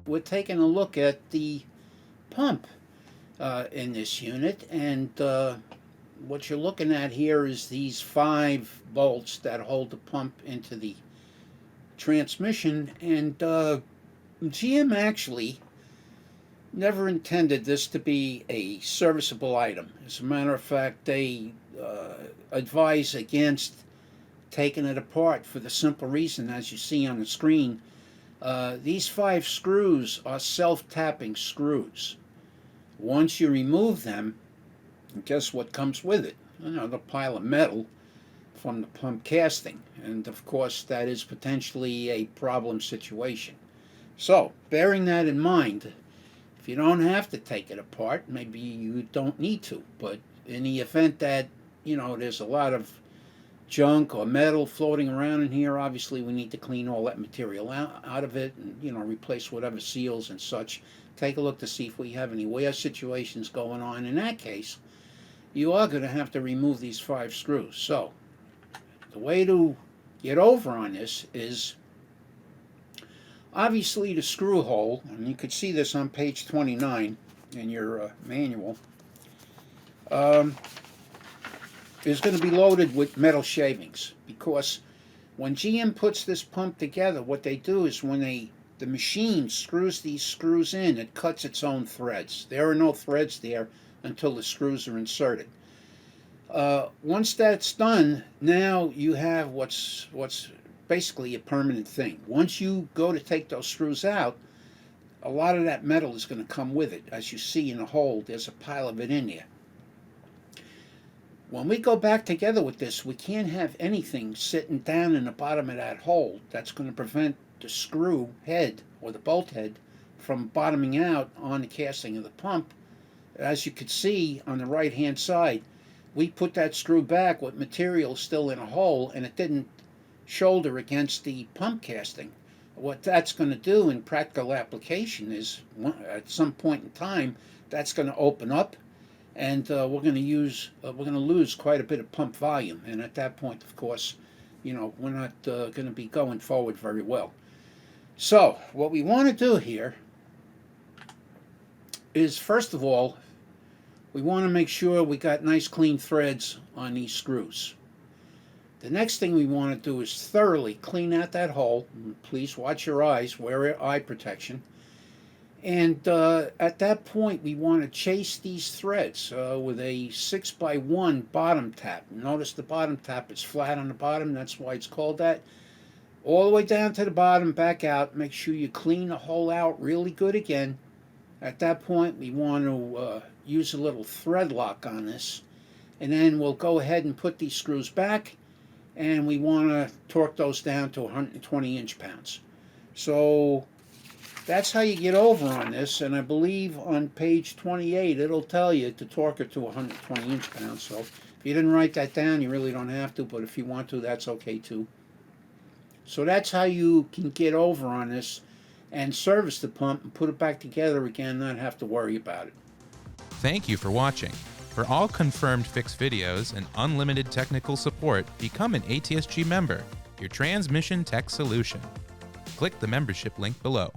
we're taking a look at the pump in this unit, and what you're looking at here is these 5 bolts that hold the pump into the transmission, and GM actually never intended this to be a serviceable item. As a matter of fact, they advise against taking it apart for the simple reason, as you see on the screen, these 5 screws are self-tapping screws. Once you remove them, guess what comes with it? Another pile of metal from the pump casting, and of course that is potentially a problem situation. So, bearing that in mind, if you don't have to take it apart, maybe you don't need to, but in the event that, there's a lot of junk or metal floating around in here, obviously we need to clean all that material out of it and, replace whatever seals and such. Take a look to see if we have any wear situations going on. In that case, you are going to have to remove these 5 screws. So, the way to get over on this is obviously the screw hole, and you could see this on page 29 in your manual, is going to be loaded with metal shavings, because when GM puts this pump together, what they do is when the machine screws these screws in, it cuts its own threads. There are no threads there until the screws are inserted. Once that's done, now you have what's basically a permanent thing. Once you go to take those screws out, a lot of that metal is going to come with it. As you see in the hole, there's a pile of it in there. When we go back together with this, we can't have anything sitting down in the bottom of that hole. That's going to prevent the screw head or the bolt head from bottoming out on the casting of the pump. As you can see on the right hand side, we put that screw back with material still in a hole, and it didn't shoulder against the pump casting. What that's going to do in practical application is at some point in time that's going to open up, and we're going to lose quite a bit of pump volume, and at that point, of course, we're not going to be going forward very well. So what we want to do here is, first of all, we want to make sure we got nice clean threads on these screws. The next thing we want to do is thoroughly clean out that hole. Please watch your eyes, wear eye protection. And at that point, we want to chase these threads with a 6x1 bottom tap. Notice the bottom tap is flat on the bottom. That's why it's called that. All the way down to the bottom, back out. Make sure you clean the hole out really good again. At that point, we want to use a little thread lock on this. And then we'll go ahead and put these screws back. And we want to torque those down to 120 inch-pounds. So that's how you get over on this, and I believe on page 28 it'll tell you to torque it to 120 inch-pounds. So if you didn't write that down, you really don't have to, but if you want to, that's okay too. So that's how you can get over on this and service the pump and put it back together again, not have to worry about it. Thank you for watching. For all confirmed fix videos and unlimited technical support, become an ATSG member, your transmission tech solution. Click the membership link below.